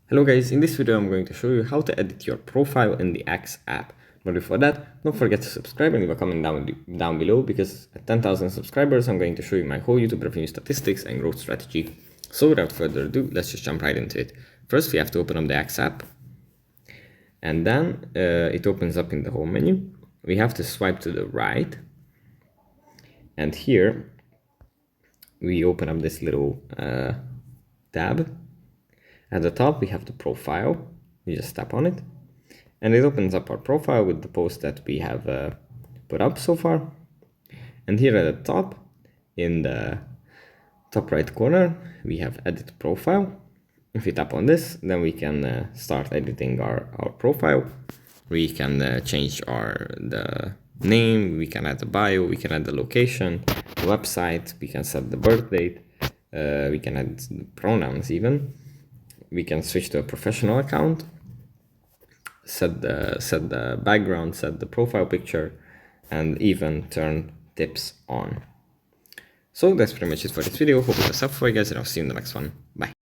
Hello guys, in this video I'm going to show you how to edit your profile in the Axe app. But before that, don't forget to subscribe and leave a comment down below, because at 10,000 subscribers I'm going to show you my whole YouTube revenue statistics and growth strategy. So without further ado, let's just jump right into it. First we have to open up the Axe app, and then it opens up in the home menu. We have to swipe to the right, and here we open up this little tab. At the top, we have the profile. You just tap on it, and it opens up our profile with the post that we have put up so far. And here at the top, in the top right corner, we have edit profile. If you tap on this, then we can start editing our profile. We can change the name, we can add the bio, we can add the location, the website, we can set the birth date, we can add the pronouns even. We can switch to a professional account, set the background, set the profile picture, and even turn tips on. So that's pretty much it for this video. Hope it was helpful for you guys, and I'll see you in the next one. Bye.